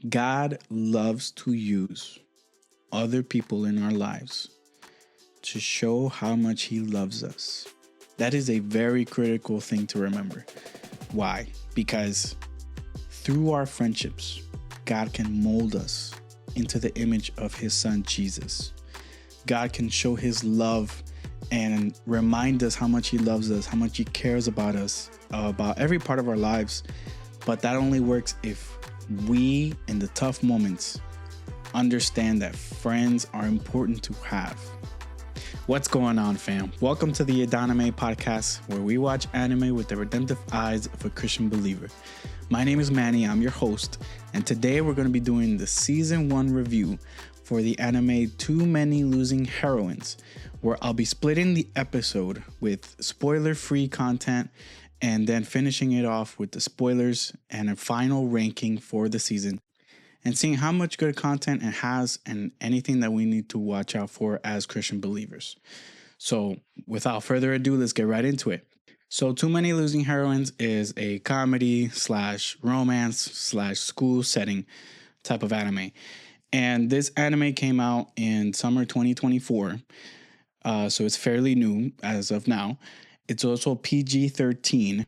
God loves to use other people in our lives to show how much He loves us. That is a very critical thing to remember. Why? Because through our friendships, God can mold us into the image of His Son, Jesus. God can show His love and remind us how much He loves us, how much He cares about us, about every part of our lives. But that only works if we, in the tough moments, understand that friends are important to have. What's going on, fam? Welcome to the Adonime podcast, where we watch anime with the redemptive eyes of a Christian believer. My name is Manny, I'm your host, and today we're going to be doing the season 1 review for the anime Too Many Losing Heroines, where I'll be splitting the episode with spoiler-free content and then finishing it off with the spoilers and a final ranking for the season, and seeing how much good content it has and anything that we need to watch out for as Christian believers. So without further ado, let's get right into it. So Too Many Losing Heroines is a comedy / romance / school setting type of anime. And this anime came out in summer 2024. So it's fairly new as of now. It's also PG-13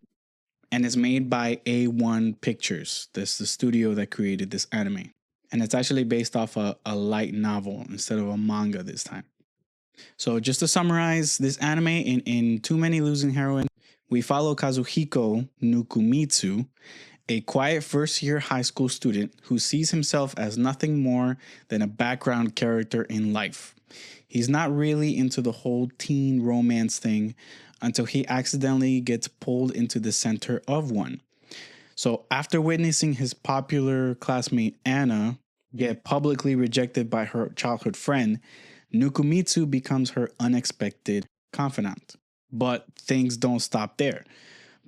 and it's made by A1 Pictures. This is the studio that created this anime. And it's actually based off a light novel instead of a manga this time. So just to summarize this anime, in Too Many Losing Heroines, we follow Kazuhiko Nukumitsu, a quiet first-year high school student who sees himself as nothing more than a background character in life. He's not really into the whole teen romance thing until he accidentally gets pulled into the center of one. So after witnessing his popular classmate Anna get publicly rejected by her childhood friend, Nukumitsu becomes her unexpected confidant. But things don't stop there.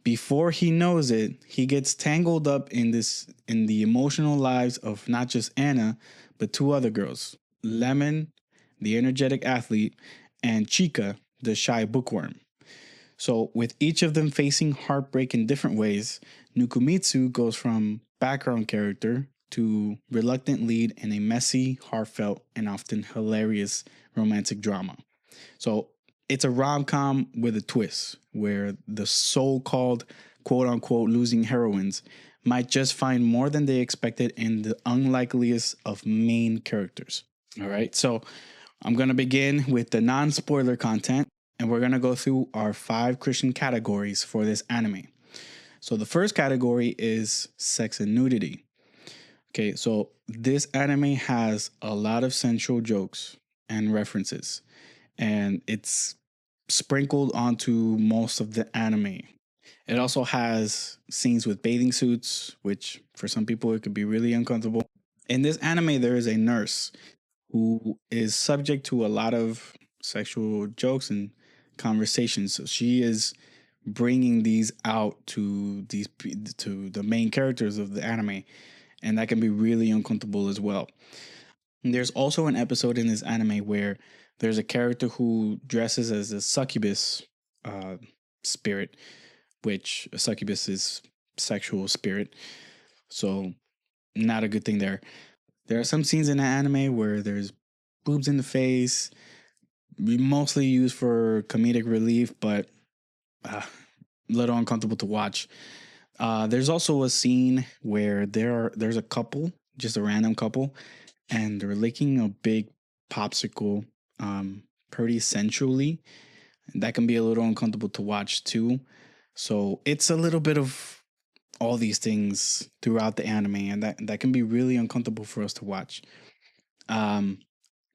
Before he knows it, he gets tangled up in the emotional lives of not just Anna, but two other girls, Lemon, the energetic athlete, and Chica, the shy bookworm. So with each of them facing heartbreak in different ways, Nukumitsu goes from background character to reluctant lead in a messy, heartfelt, and often hilarious romantic drama. So it's a rom-com with a twist where the so-called quote-unquote losing heroines might just find more than they expected in the unlikeliest of main characters. All right, so I'm going to begin with the non-spoiler content, and we're going to go through our 5 Christian categories for this anime. So the first category is sex and nudity. Okay, so this anime has a lot of sensual jokes and references, and it's sprinkled onto most of the anime. It also has scenes with bathing suits, which for some people it could be really uncomfortable. In this anime, there is a nurse who is subject to a lot of sexual jokes and conversations. So she is bringing these out to the main characters of the anime, and that can be really uncomfortable as well. And there's also an episode in this anime where there's a character who dresses as a succubus spirit, which a succubus is sexual spirit. So not a good thing there. There are some scenes in the anime where there's boobs in the face, mostly used for comedic relief, but a little uncomfortable to watch. There's also a scene where there's a couple, just a random couple, and they're licking a big popsicle pretty sensually. That can be a little uncomfortable to watch too. So it's a little bit of all these things throughout the anime, and that can be really uncomfortable for us to watch.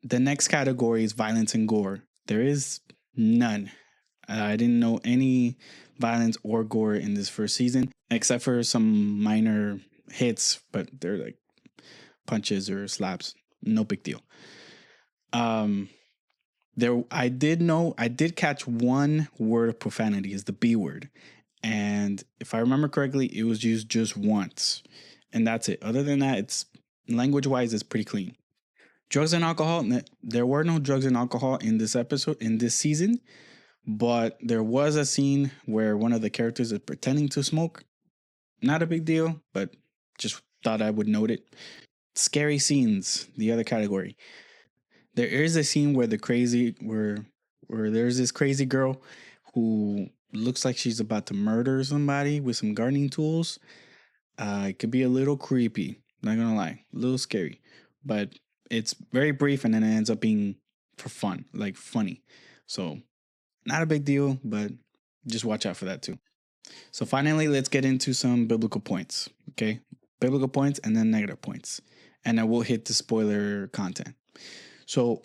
The next category is violence and gore. There is none. I didn't know any violence or gore in this first season, except for some minor hits, but they're like punches or slaps. No big deal. I did catch one word of profanity, is the B word. And if I remember correctly, it was used just once. And that's it. Other than that, it's language-wise, it's pretty clean. Drugs and alcohol, there were no drugs and alcohol in this season, but there was a scene where one of the characters is pretending to smoke. Not a big deal, but just thought I would note it. Scary scenes, the other category. There is a scene where where there's this crazy girl who looks like she's about to murder somebody with some gardening tools. It could be a little creepy, not gonna lie, a little scary, but it's very brief and then it ends up being for fun, like funny. So not a big deal, but just watch out for that too. So finally, let's get into some biblical points. Okay, biblical points and then negative points, and then we'll hit the spoiler content. So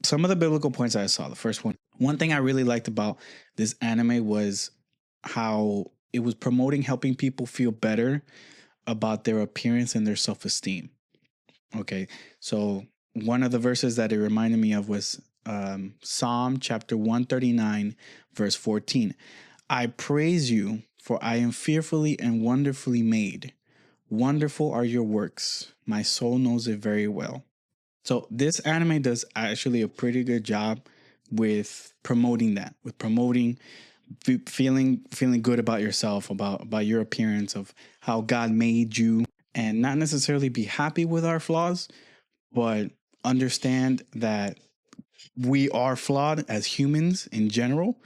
some of the biblical points I saw. The first one thing I really liked about this anime was how it was promoting helping people feel better about their appearance and their self-esteem. Okay, so one of the verses that it reminded me of was Psalm chapter 139, verse 14. I praise you, for I am fearfully and wonderfully made. Wonderful are your works. My soul knows it very well. So this anime does actually a pretty good job with promoting that, with promoting feeling good about yourself, about your appearance, of how God made you, and not necessarily be happy with our flaws, but understand that we are flawed as humans in general.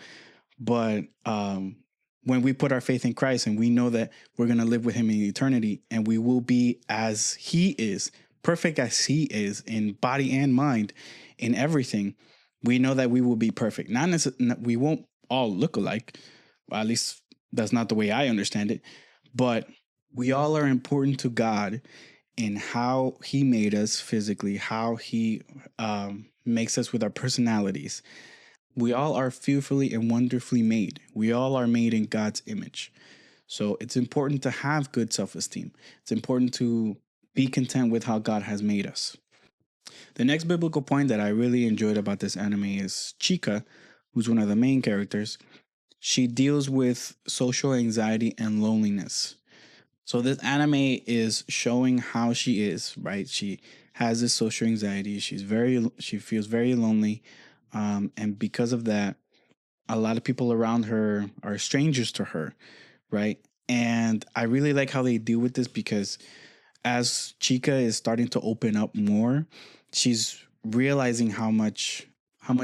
But when we put our faith in Christ and we know that we're going to live with him in eternity and we will be as he is, perfect as he is in body and mind, in everything, we know that we will be perfect. Not necessarily, we won't all look alike. Well, at least that's not the way I understand it. But we all are important to God in how he made us physically, how he makes us with our personalities. We all are fearfully and wonderfully made. We all are made in God's image. So it's important to have good self-esteem. It's important to be content with how God has made us. The next biblical point that I really enjoyed about this anime is Chica, who's one of the main characters. She deals with social anxiety and loneliness. So this anime is showing how she is, right? She has this social anxiety. She feels very lonely. And because of that, a lot of people around her are strangers to her, right? And I really like how they deal with this because as Chica is starting to open up more, she's realizing how much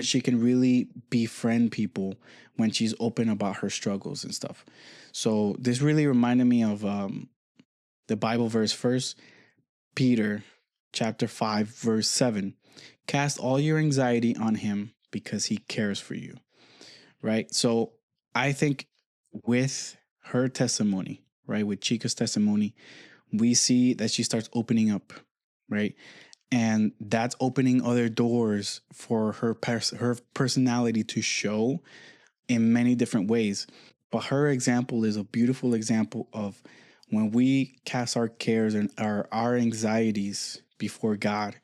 she can really befriend people when she's open about her struggles and stuff. So this really reminded me of the Bible verse, First Peter chapter 5 verse 7. Cast all your anxiety on him because he cares for you. Right? So I think with her testimony, right, with Chica's testimony, we see that she starts opening up, right? And that's opening other doors for her personality to show in many different ways. But her example is a beautiful example of when we cast our cares and our anxieties before God,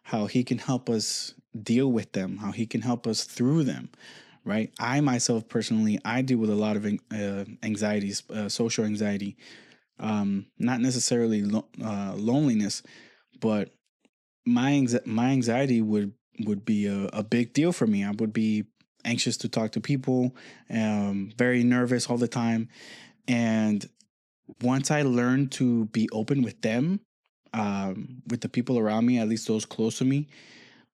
how he can help us deal with them, how he can help us through them, right? I myself personally, I deal with a lot of anxieties, social anxiety, not necessarily loneliness, but my anxiety would be a big deal for me. I would be anxious to talk to people, very nervous all the time, and once I learned to be open with them, with the people around me, at least those close to me,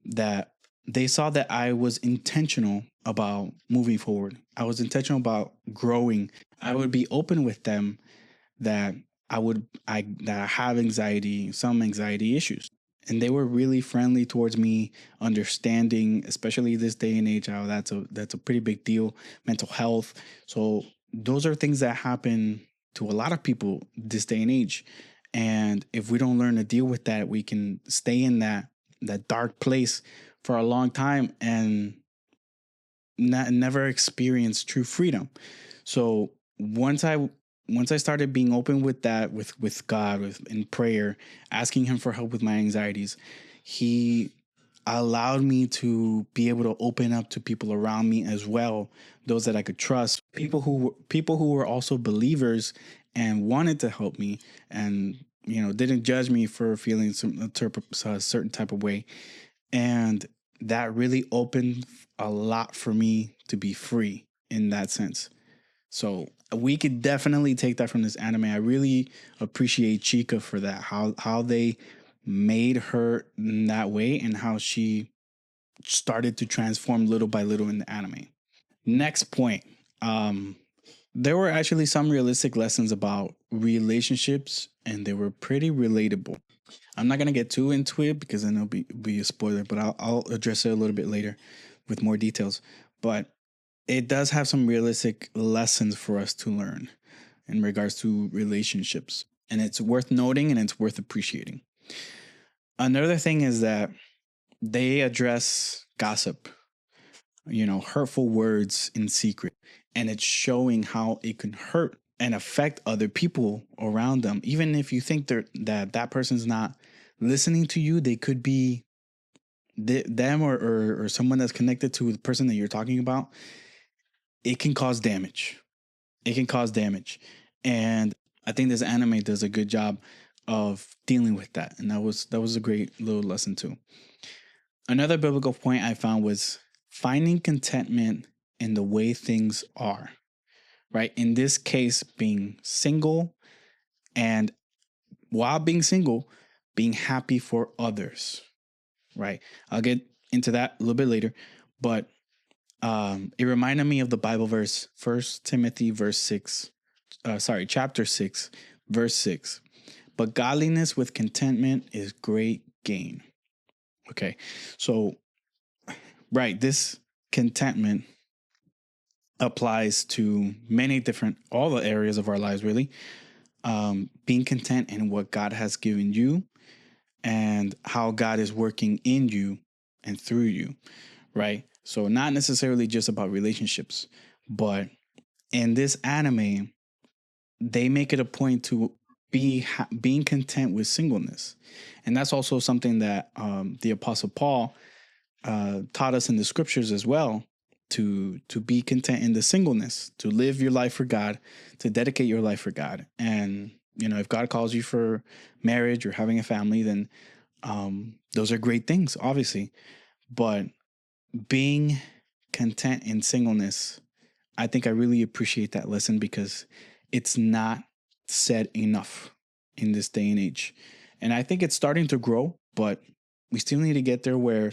that they saw that I was intentional about moving forward. I was intentional about growing. I would be open with them that that I have anxiety, some anxiety issues. And they were really friendly towards me, understanding, especially this day and age, how that's a pretty big deal, mental health. So those are things that happen to a lot of people this day and age. And if we don't learn to deal with that, we can stay in that dark place for a long time and never experience true freedom. So once I started being open with that, with God, in prayer, asking him for help with my anxieties, he allowed me to be able to open up to people around me as well, those that I could trust, people who were also believers and wanted to help me, and didn't judge me for feeling a certain type of way. And that really opened a lot for me to be free in that sense. So we could definitely take that from this anime. I really appreciate Chica for that. How they made her in that way and how she started to transform little by little in the anime. Next point. There were actually some realistic lessons about relationships, and they were pretty relatable. I'm not gonna get too into it because then it'll be a spoiler, but I'll address it a little bit later with more details. But it does have some realistic lessons for us to learn in regards to relationships, and it's worth noting and it's worth appreciating. Another thing is that they address gossip, hurtful words in secret, and it's showing how it can hurt and affect other people around them. Even if you think that person's not listening to you, they could be them or someone that's connected to the person that you're talking about. It can cause damage. It can cause damage, and I think this anime does a good job of dealing with that, and that was a great little lesson too. Another biblical point I found was finding contentment in the way things are, right? In this case, being single, and while being single, being happy for others, right? I'll get into that a little bit later, but it reminded me of the Bible verse, First Timothy chapter 6, verse 6. But godliness with contentment is great gain. Okay, so right, this contentment applies to all the areas of our lives, really. Being content in what God has given you and how God is working in you and through you, right? So, not necessarily just about relationships, but in this anime, they make it a point to being content with singleness. And that's also something that the Apostle Paul taught us in the scriptures as well, to be content in the singleness, to live your life for God, to dedicate your life for God. And if God calls you for marriage or having a family, then those are great things, obviously. But being content in singleness, I think I really appreciate that lesson because it's not said enough in this day and age. And I think it's starting to grow, but we still need to get there where,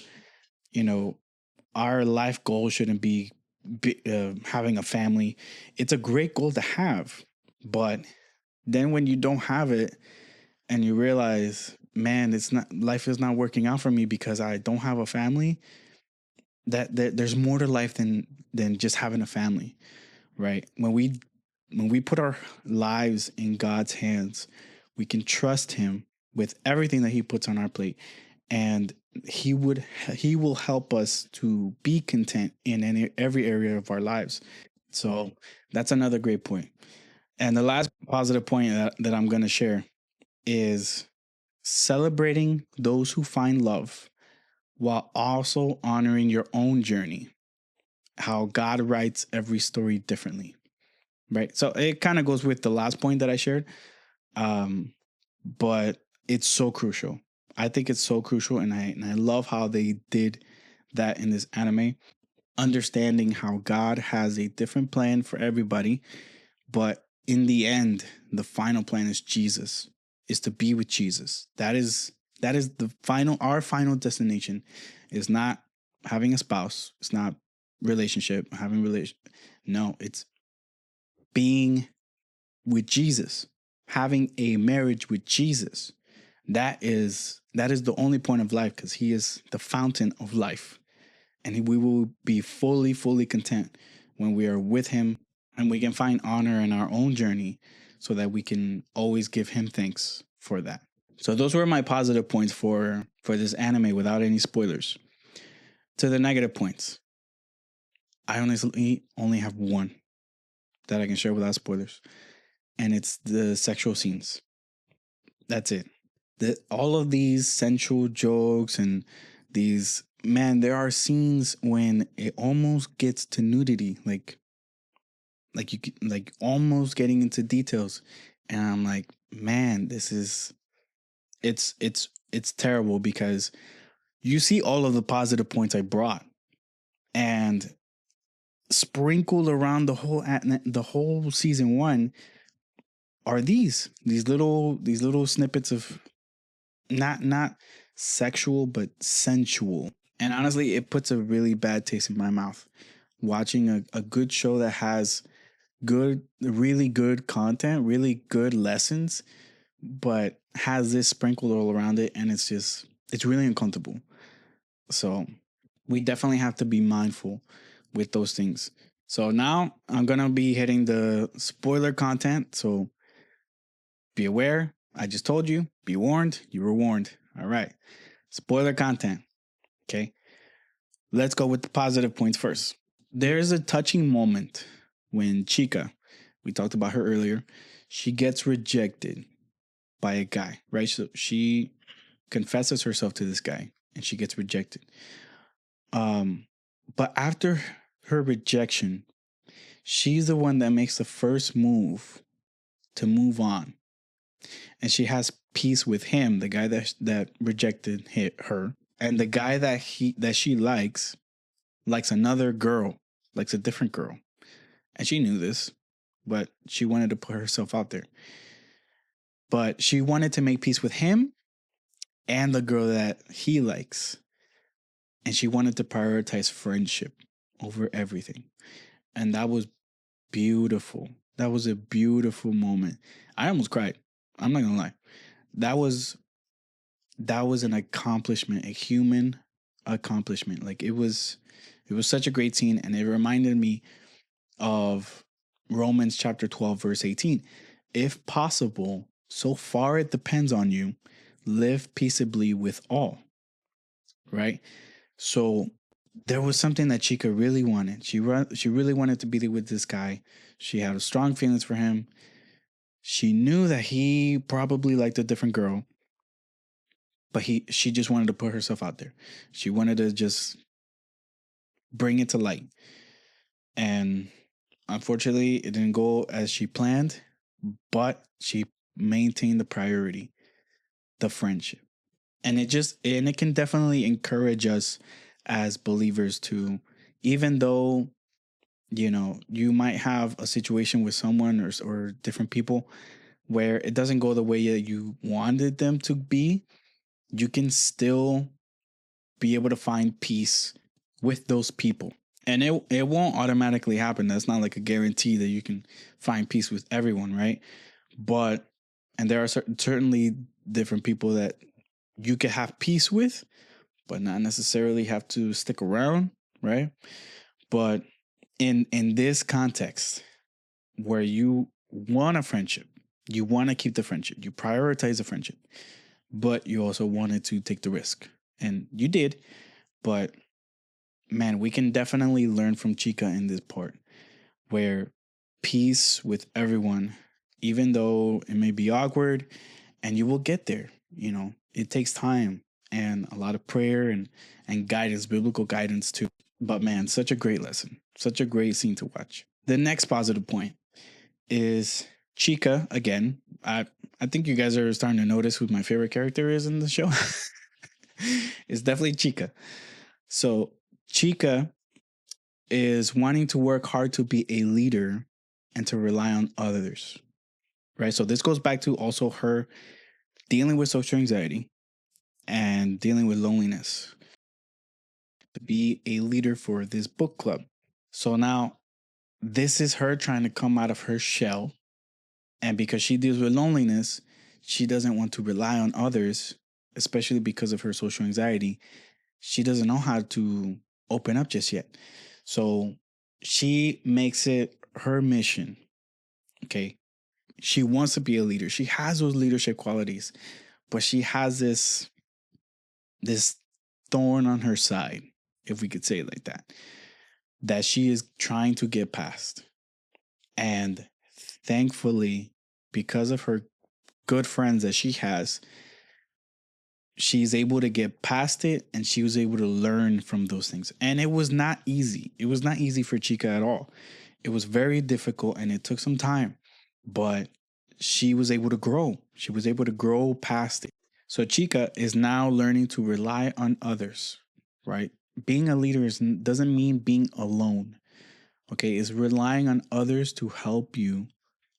our life goal shouldn't be having a family. It's a great goal to have, but then when you don't have it and you realize, man, life is not working out for me because I don't have a family. That there's more to life than just having a family, right? When we put our lives in God's hands, we can trust Him with everything that He puts on our plate, and He will help us to be content in every area of our lives. So that's another great point. And the last positive point that I'm going to share is celebrating those who find love while also honoring your own journey. How God writes every story differently, right? So it kind of goes with the last point that I shared, but it's so crucial. I think it's so crucial, and I love how they did that in this anime, understanding how God has a different plan for everybody, but in the end, the final plan is Jesus, is to be with Jesus. That is our final destination is not having a spouse. It's not having relation. No, it's being with Jesus, having a marriage with Jesus. That is the only point of life, because He is the fountain of life. And we will be fully content when we are with Him, and we can find honor in our own journey so that we can always give Him thanks for that. So those were my positive points for this anime without any spoilers. To the negative points, I honestly only have one that I can share without spoilers, and it's the sexual scenes. That's it. All of these sensual jokes and these, man, there are scenes when it almost gets to nudity, like almost getting into details, and I'm like, man, it's terrible, because you see all of the positive points I brought, and sprinkled around the whole season one are these little snippets of not sexual, but sensual. And honestly, it puts a really bad taste in my mouth watching a good show that has really good content, really good lessons, but has this sprinkled all around it, and it's really uncomfortable. So we definitely have to be mindful with those things. So now I'm gonna be hitting the spoiler content. So be aware. I just told you. Be warned. You were warned. All right. Spoiler content. Okay. Let's go with the positive points first. There's a touching moment when Chica, we talked about her earlier, she gets rejected by a guy, right? So she confesses herself to this guy and she gets rejected. But after her rejection, she's the one that makes the first move to move on. And she has peace with him, the guy that rejected her. And the guy that she likes another girl, likes a different girl. And she knew this, but she wanted to put herself out there. But she wanted to make peace with him and the girl that he likes. And she wanted to prioritize friendship over everything. And that was beautiful. That was a beautiful moment. I almost cried. I'm not gonna lie. That was an accomplishment, a human accomplishment. Like it was such a great scene, and it reminded me of Romans chapter 12, verse 18. If possible, so far it depends on you, live peaceably with all. Right? So there was something that Chica really wanted. She really wanted to be with this guy. She had strong feelings for him. She knew that he probably liked a different girl, but she just wanted to put herself out there. She wanted to just bring it to light. And unfortunately, it didn't go as she planned, but she maintained the priority, the friendship. And it can definitely encourage us as believers to, even though you might have a situation with someone or different people where it doesn't go the way that you wanted them to be, you can still be able to find peace with those people. And it won't automatically happen. That's not like a guarantee that you can find peace with everyone, right? But and there are certainly different people that you can have peace with, but not necessarily have to stick around, right? But in this context where you want a friendship, you want to keep the friendship, you prioritize the friendship, but you also wanted to take the risk. And you did, but man, we can definitely learn from Chica in this part where peace with everyone, even though it may be awkward, and you will get there. It takes time and a lot of prayer and guidance, biblical guidance too. But man, such a great lesson, such a great scene to watch. The next positive point is Chica again. I think you guys are starting to notice who my favorite character is in the show. It's definitely Chica. So Chica is wanting to work hard to be a leader and to rely on others. Right? So this goes back to also her dealing with social anxiety and dealing with loneliness to be a leader for this book club. So now this is her trying to come out of her shell. And because she deals with loneliness, she doesn't want to rely on others, especially because of her social anxiety. She doesn't know how to open up just yet. So she makes it her mission. Okay. She wants to be a leader. She has those leadership qualities, but she has this thorn on her side, if we could say it like that she is trying to get past. And thankfully, because of her good friends that she has, she's able to get past it and she was able to learn from those things. And it was not easy. It was not easy for Chica at all. It was very difficult and it took some time, but she was able to grow. She was able to grow past it. So Chica is now learning to rely on others, right? Being a leader doesn't mean being alone. Okay, it's relying on others to help you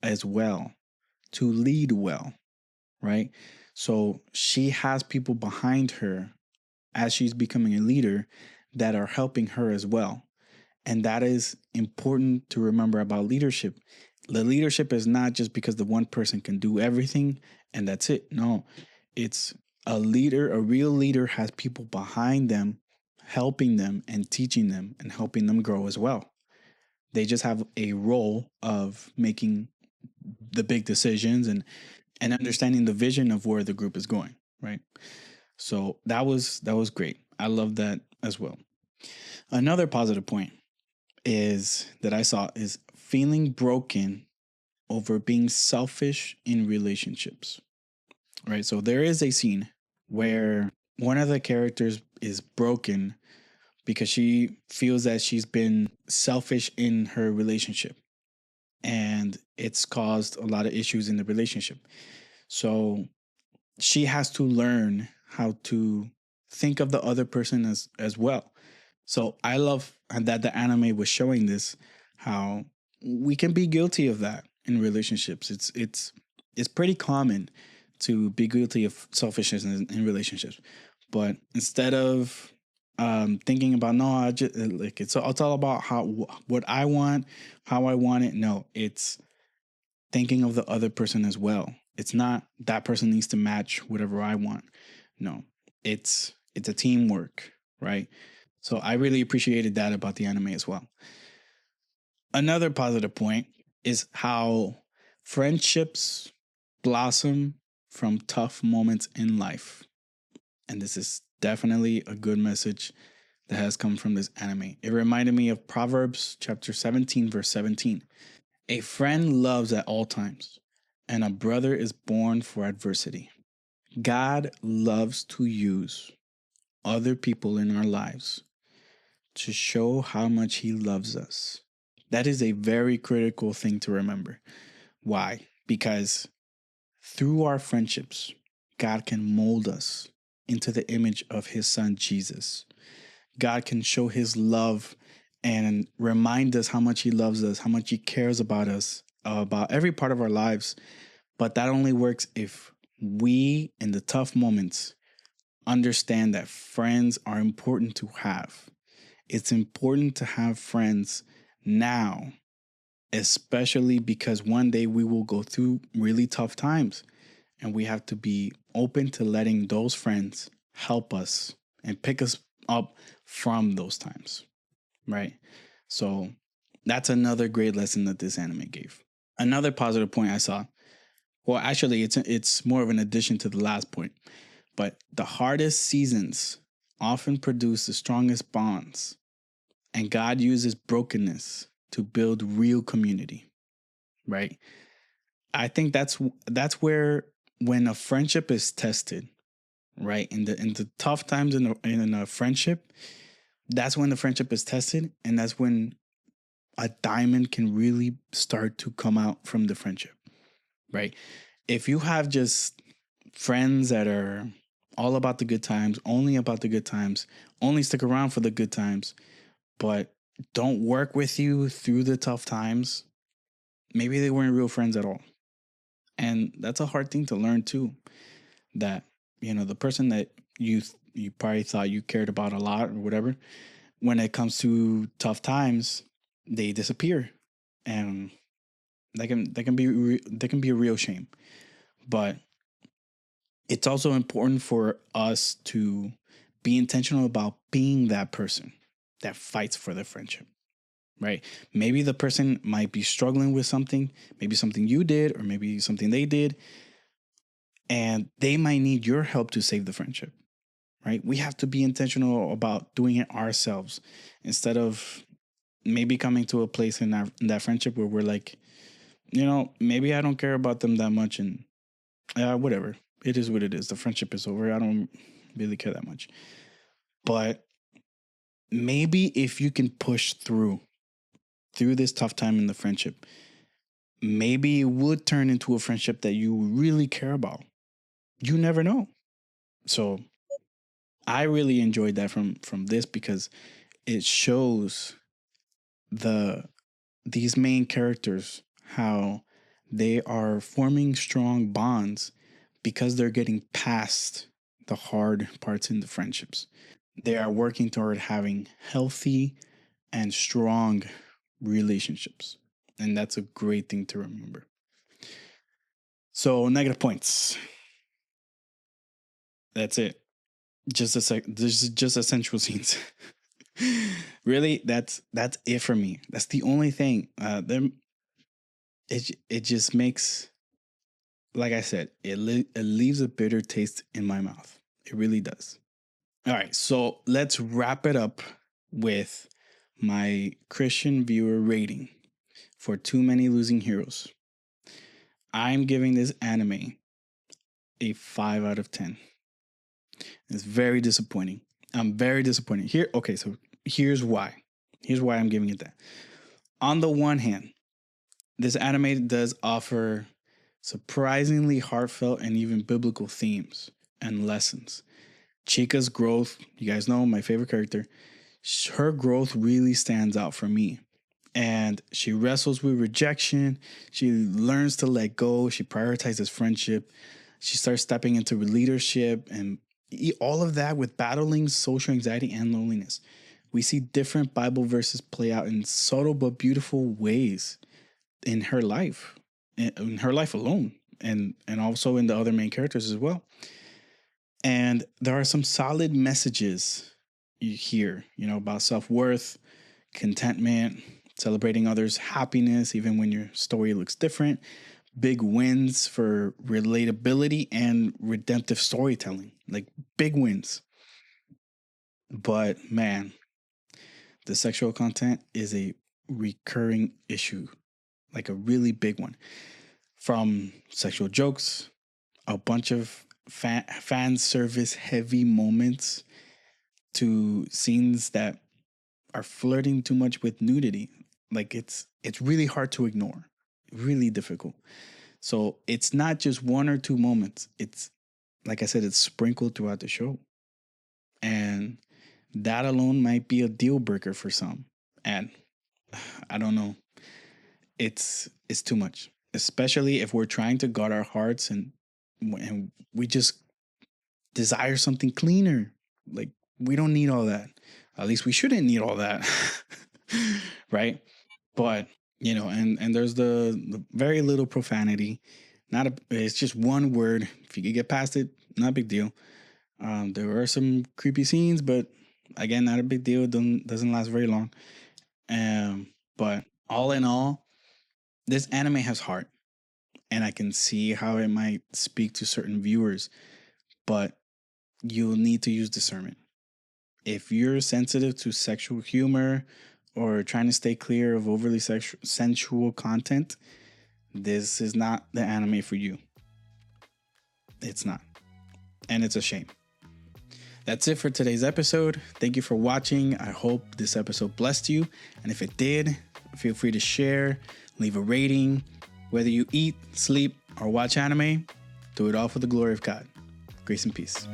as well, to lead well, right? So she has people behind her as she's becoming a leader that are helping her as well. And that is important to remember about leadership. The leadership is not just because the one person can do everything and that's it. No, it's a leader, a real leader has people behind them, helping them and teaching them and helping them grow as well. They just have a role of making the big decisions and understanding the vision of where the group is going, right? So that was great. I love that as well. Another positive point is that I saw is feeling broken over being selfish in relationships. Right? So there is a scene where one of the characters is broken because she feels that she's been selfish in her relationship and it's caused a lot of issues in the relationship. So she has to learn how to think of the other person as well. So I love that the anime was showing this, how we can be guilty of that in relationships. It's pretty common to be guilty of selfishness in relationships, but instead of thinking about no, I just like it's all about how what I want, how I want it. No, it's thinking of the other person as well. It's not that person needs to match whatever I want. No, it's a teamwork, right? So I really appreciated that about the anime as well. Another positive point is how friendships blossom from tough moments in life. And this is definitely a good message that has come from this anime. It reminded me of Proverbs chapter 17, verse 17. A friend loves at all times, and a brother is born for adversity. God loves to use other people in our lives to show how much he loves us. That is a very critical thing to remember. Why? Because through our friendships, God can mold us into the image of his son Jesus. God can show his love and remind us how much he loves us, how much he cares about us, about every part of our lives. But that only works if we, in the tough moments, understand that friends are important to have. It's important to have friends now, especially because one day we will go through really tough times and we have to be open to letting those friends help us and pick us up from those times, right? So that's another great lesson that this anime gave. Another positive point I saw, well, actually, it's more of an addition to the last point, but the hardest seasons often produce the strongest bonds, and God uses brokenness to build real community, right? I think that's where when a friendship is tested, right? In the tough times in a friendship, that's when the friendship is tested, and that's when a diamond can really start to come out from the friendship, right? If you have just friends that are all about the good times, only about the good times, only stick around for the good times, but don't work with you through the tough times, maybe they weren't real friends at all. And that's a hard thing to learn too. That, the person that you probably thought you cared about a lot or whatever, when it comes to tough times, they disappear. And that can be a real shame. But it's also important for us to be intentional about being that person that fights for the friendship, right? Maybe the person might be struggling with something, maybe something you did, or maybe something they did, and they might need your help to save the friendship, right? We have to be intentional about doing it ourselves instead of maybe coming to a place in that friendship where we're like, maybe I don't care about them that much, and whatever. It is what it is. The friendship is over. I don't really care that much. But maybe if you can push through this tough time in the friendship, maybe it would turn into a friendship that you really care about. You never know. So I really enjoyed that from this because it shows these main characters how they are forming strong bonds because they're getting past the hard parts in the friendships. They are working toward having healthy and strong relationships. And that's a great thing to remember. So, negative points. That's it. Just this is just essential scenes. Really, that's it for me. That's the only thing. It just makes, like I said, it leaves a bitter taste in my mouth. It really does. All right, so let's wrap it up with my Christian viewer rating for Too Many Losing Heroes. I'm giving this anime a 5 out of 10. It's very disappointing. I'm very disappointed. So here's why. Here's why I'm giving it that. On the one hand, this anime does offer surprisingly heartfelt and even biblical themes and lessons. Chica's growth, you guys know my favorite character, her growth really stands out for me. And she wrestles with rejection. She learns to let go. She prioritizes friendship. She starts stepping into leadership and all of that with battling social anxiety and loneliness. We see different Bible verses play out in subtle but beautiful ways in her life, in her life alone, and also in the other main characters as well. And there are some solid messages here, about self-worth, contentment, celebrating others' happiness, even when your story looks different, big wins for relatability and redemptive storytelling, like big wins. But man, the sexual content is a recurring issue, like a really big one. From sexual jokes, a bunch of fan service heavy moments, to scenes that are flirting too much with nudity. Like it's really hard to ignore, really difficult. So it's not just one or two moments. It's, like I said, it's sprinkled throughout the show. And that alone might be a deal breaker for some. And I don't know. It's too much, especially if we're trying to guard our hearts and we just desire something cleaner. Like, we don't need all that. At least we shouldn't need all that. Right? But, and there's the very little profanity. It's just one word. If you could get past it, not a big deal. There are some creepy scenes, but again, not a big deal. Doesn't last very long. But all in all, this anime has heart, and I can see how it might speak to certain viewers, but you'll need to use discernment. If you're sensitive to sexual humor or trying to stay clear of overly sensual content, this is not the anime for you. It's not. And it's a shame. That's it for today's episode. Thank you for watching. I hope this episode blessed you. And if it did, feel free to share, leave a rating. Whether you eat, sleep, or watch anime, do it all for the glory of God. Grace and peace.